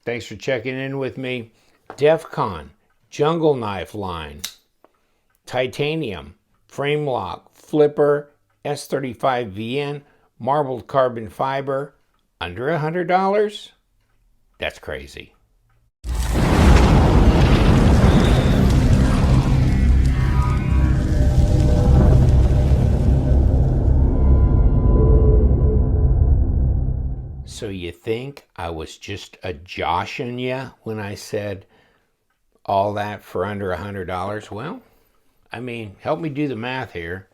Thanks for checking in with me. Defcon, jungle knife line, titanium, frame lock, flipper, S35VN, marbled carbon fiber, under $100? That's crazy. So you think I was just a-joshing you when I said all that for under $100? Well, I mean, help me do the math here,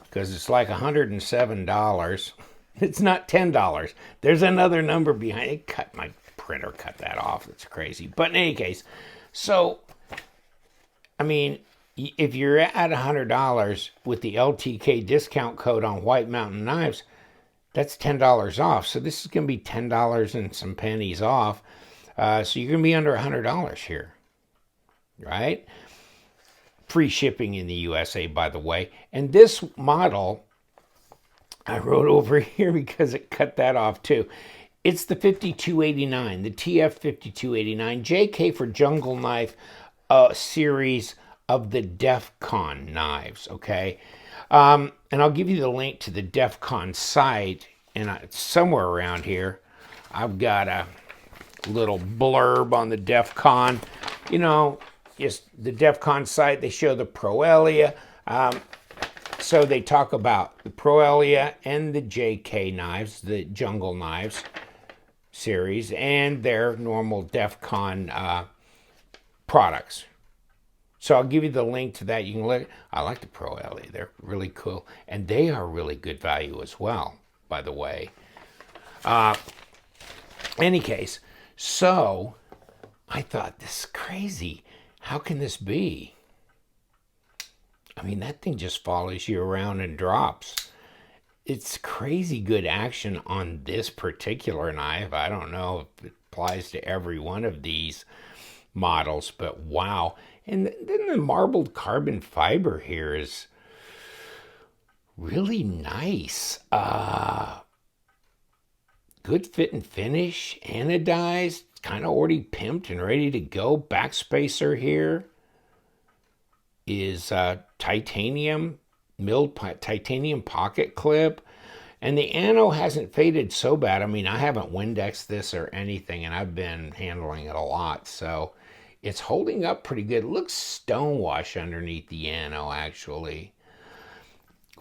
because it's like $107. It's not $10. There's another number behind it. My printer cut that off. That's crazy. But in any case, so, I mean, if you're at $100 with the LTK discount code on White Mountain Knives, that's $10 off. So this is going to be $10 and some pennies off. So you're going to be under $100 here, right? Free shipping in the USA, by the way. And this model, I wrote over here because it cut that off too. It's the 5289, the TF52891, JK for Jungle Knife series of the Defcon knives, okay? And I'll give you the link to the Defcon site, and somewhere around here, I've got a little blurb on the Defcon. You know, just the Defcon site, they show the Proelia. So they talk about the Proelia and the JK knives, the jungle knives series, and their normal Defcon products. So I'll give you the link to that. You can look. I like the Proelia. They're really cool. And they are really good value as well, by the way. Any case, so I thought, this is crazy. How can this be? I mean, that thing just follows you around and drops. It's crazy good action on this particular knife. I don't know if it applies to every one of these models, but wow. And then the marbled carbon fiber here is really nice. Good fit and finish, anodized, kind of already pimped and ready to go. Backspacer here is titanium, milled titanium pocket clip. And the ano hasn't faded so bad. I mean, I haven't Windexed this or anything, and I've been handling it a lot, so it's holding up pretty good. It looks stonewash underneath the ano, actually.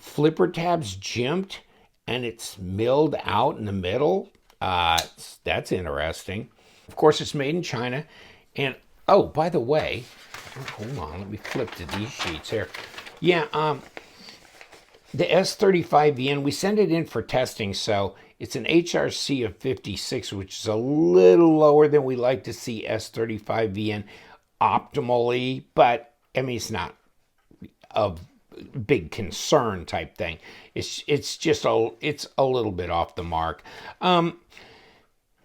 Flipper tab's jimped, and it's milled out in the middle. That's interesting. Of course, it's made in China. And, oh, by the way, hold on, let me flip to these sheets here. Yeah, the S35VN, we send it in for testing, so it's an HRC of 56, which is a little lower than we like to see S35VN optimally, but I mean, it's not a big concern type thing. It's just it's a little bit off the mark.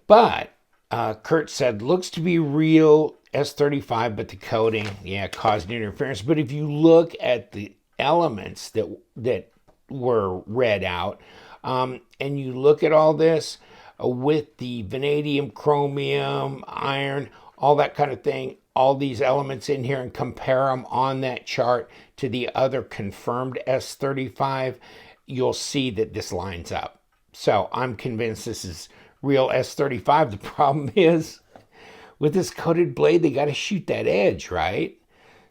But Kurt said, looks to be real S35, but the coating, yeah, caused interference. But if you look at the elements that were read out, and you look at all this with the vanadium, chromium, iron, all that kind of thing, all these elements in here, and compare them on that chart to the other confirmed S35, you'll see that this lines up. So I'm convinced this is real S35. The problem is, with this coated blade, they got to shoot that edge, right?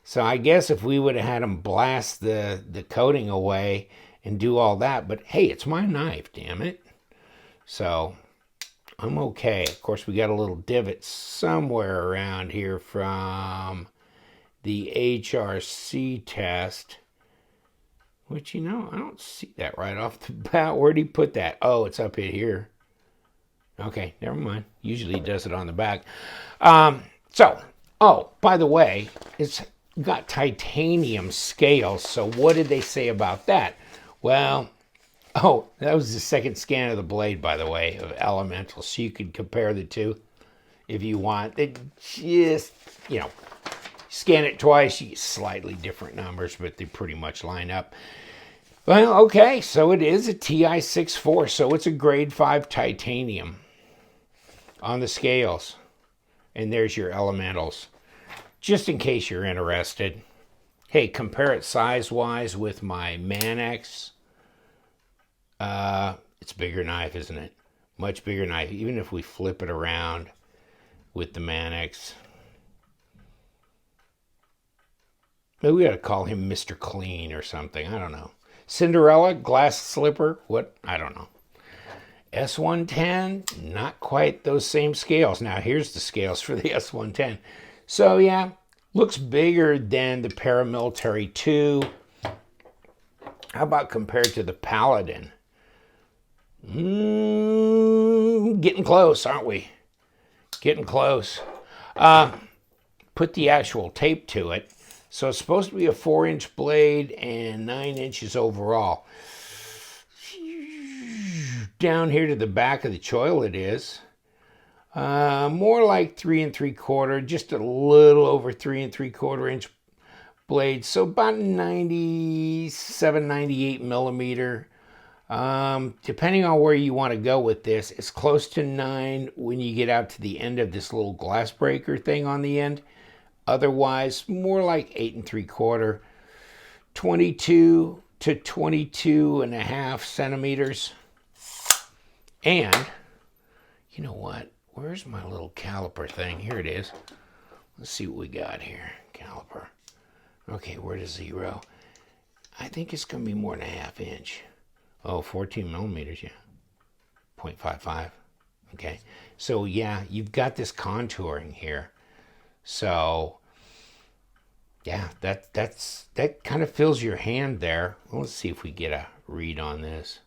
So I guess if we would have had them blast the coating away and do all that, but hey, it's my knife, damn it. So I'm okay. Of course, we got a little divot somewhere around here from the HRC test, which, you know, I don't see that right off the bat. Where'd he put that? Oh, it's up in here. Okay, never mind. Usually he does it on the back. Oh, by the way, it's got titanium scales. So what did they say about that? Well, oh, that was the second scan of the blade, by the way, of Elemental. So you could compare the two if you want. It just, you know, scan it twice, you get slightly different numbers, but they pretty much line up. Well, okay, so it is a TI-64, so it's a grade 5 titanium on the scales. And there's your elementals, just in case you're interested. Hey, compare it size-wise with my Manex. It's a bigger knife, isn't it? Much bigger knife, even if we flip it around with the Manex. Maybe we ought to call him Mr. Clean or something. I don't know. Cinderella, glass slipper, what? I don't know. S110, not quite those same scales. Now, here's the scales for the S110. So, yeah, looks bigger than the Paramilitary 2. How about compared to the Paladin? Getting close, aren't we? Getting close. Put the actual tape to it. So it's supposed to be a 4-inch blade and 9 inches overall. Down here to the back of the choil it is. More like 3 3/4, just a little over 3 3/4 inch blade. So about 97, 98 millimeter. Depending on where you want to go with this, it's close to 9 when you get out to the end of this little glass breaker thing on the end. Otherwise, more like 8 3/4, 22 to 22.5 centimeters. And, you know what? Where's my little caliper thing? Here it is. Let's see what we got here. Caliper. Okay, where does 0? I think it's going to be more than a 1/2 inch. Oh, 14 millimeters, yeah. 0.55. Okay. So, yeah, you've got this contouring here. So, yeah, that kind of fills your hand there. Well, let's see if we get a read on this.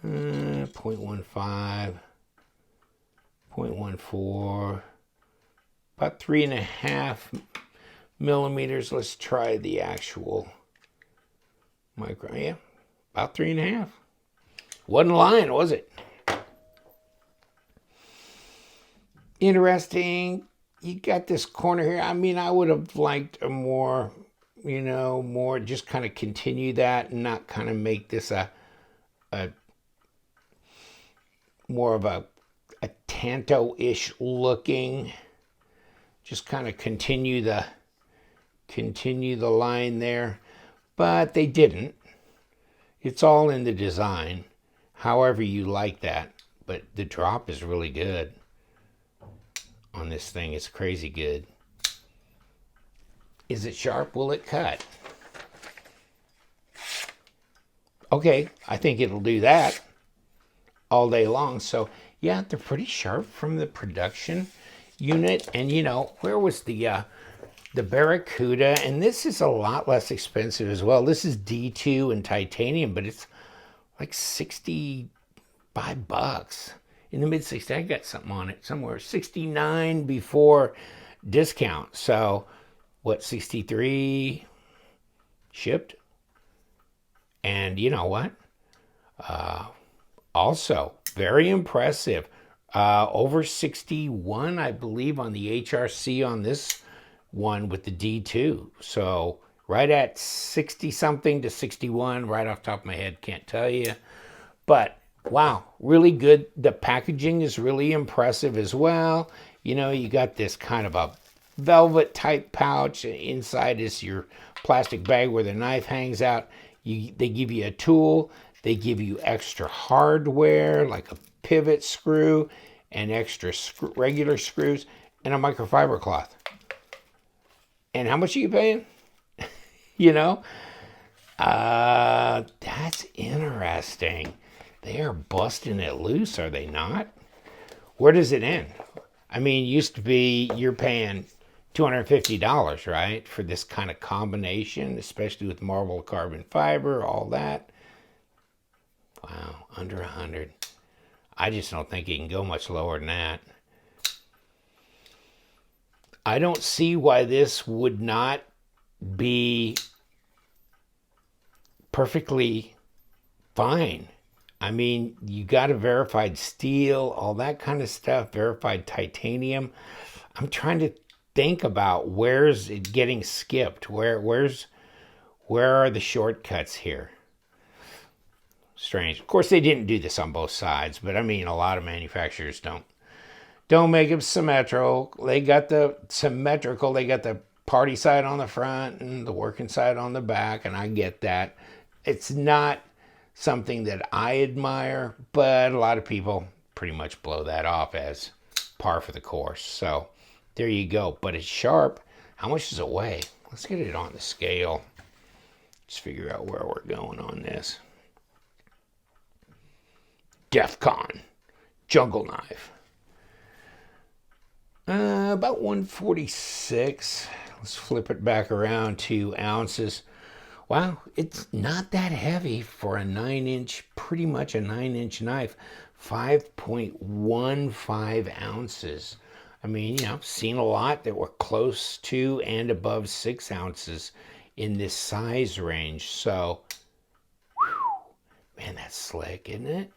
0.15, 0.14, about 3.5 millimeters. Let's try the actual micro. Yeah, about 3.5. Wasn't lying, was it? Interesting. You got this corner here. I mean, I would have liked a more, more just kind of continue that and not kind of make this a more of a Tanto-ish looking. Just kind of continue the line there. But they didn't. It's all in the design. However you like that. But the drop is really good on this thing. It's crazy good. Is it sharp? Will it cut? Okay, I think it'll do that all day long. So yeah, they're pretty sharp from the production unit. And where was the Barracuda? And this is a lot less expensive as well. This is D2 and titanium, but it's like $65 in the mid-60s. I got something on it somewhere. 69 before discount. So what, 63 shipped? And you know what? Also, very impressive. Over 61, I believe, on the HRC on this one with the D2. So right at 60-something to 61, right off the top of my head, can't tell you. But, wow, really good. The packaging is really impressive as well. You got this kind of a velvet-type pouch. Inside is your plastic bag where the knife hangs out. They give you a tool. They give you extra hardware, like a pivot screw, and extra regular screws, and a microfiber cloth. And how much are you paying? That's interesting. They are busting it loose, are they not? Where does it end? I mean, it used to be you're paying $250, right, for this kind of combination, especially with marble carbon fiber, all that. Wow, under 100. I just don't think you can go much lower than that. I don't see why this would not be perfectly fine. I mean, you got a verified steel, all that kind of stuff, verified titanium. I'm trying to think about where's it getting skipped. Where are the shortcuts here? Strange. Of course, they didn't do this on both sides, but I mean, a lot of manufacturers don't Don't make them symmetrical. They got the symmetrical. They got the party side on the front and the working side on the back, and I get that. It's not something that I admire, but a lot of people pretty much blow that off as par for the course. So there you go. But it's sharp. How much does it weigh? Let's get it on the scale. Just figure out where we're going on this. Defcon jungle knife. About 146. Let's flip it back around 2 ounces. Wow, it's not that heavy for a 9-inch, pretty much a 9-inch knife. 5.15 ounces. I mean, you know, I've seen a lot that were close to and above 6 ounces in this size range. So, whew, man, that's slick, isn't it?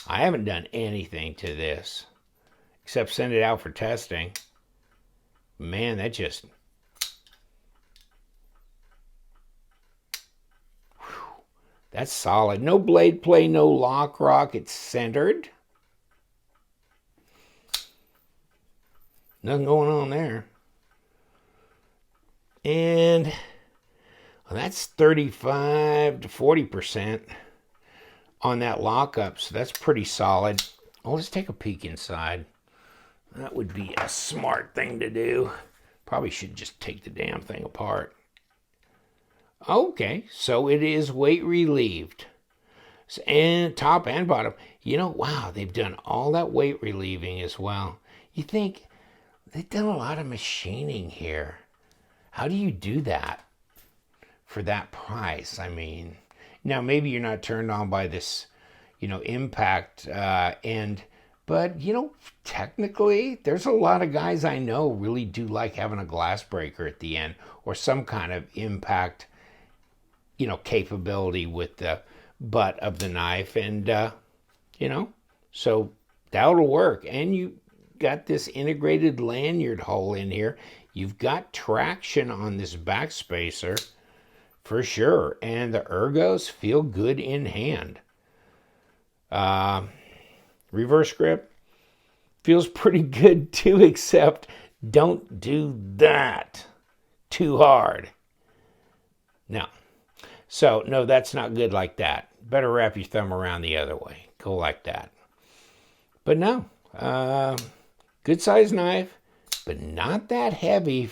I haven't done anything to this except send it out for testing. Man, that just... whew, that's solid. No blade play, no lock rock. It's centered. Nothing going on there. And well, that's 35 to 40% on that lockup. So that's pretty solid. Well, let's take a peek inside. That would be a smart thing to do. Probably should just take the damn thing apart. Okay, so it is weight relieved. And top and bottom. You know, wow, they've done all that weight relieving as well. You think they've done a lot of machining here. How do you do that for that price? I mean, now maybe you're not turned on by this, you know, impact end. But, you know, technically, there's a lot of guys I know really do like having a glass breaker at the end or some kind of impact, you know, capability with the butt of the knife. And, you know, so that'll work. And you got this integrated lanyard hole in here. You've got traction on this back spacer for sure. And the ergos feel good in hand. Reverse grip feels pretty good too, except don't do that too hard. No. So, no, that's not good like that. Better wrap your thumb around the other way. Go like that. But no, good size knife, but not that heavy,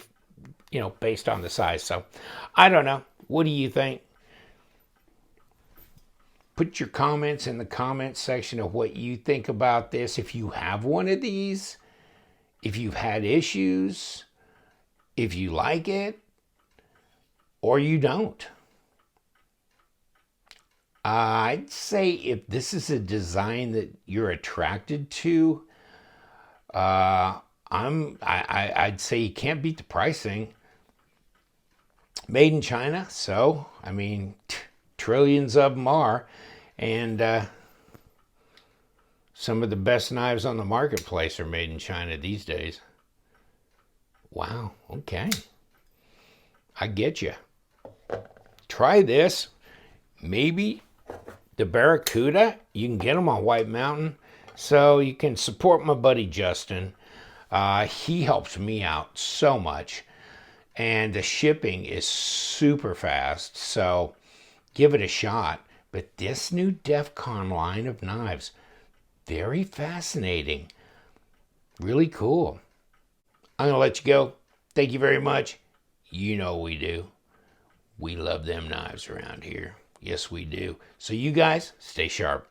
you know, based on the size. So, I don't know. What do you think? Put your comments in the comments section of what you think about this. If you have one of these, if you've had issues, if you like it, or you don't. I'd say if this is a design that you're attracted to, I'd say you can't beat the pricing. Made in China, so, I mean, trillions of them are. And some of the best knives on the marketplace are made in China these days. Wow, okay. I get you. Try this. Maybe the Barracuda, you can get them on White Mountain. So you can support my buddy Justin. He helps me out so much. And the shipping is super fast. So give it a shot. But this new Defcon line of knives, very fascinating. Really cool. I'm going to let you go. Thank you very much. You know we do. We love them knives around here. Yes, we do. So you guys, stay sharp.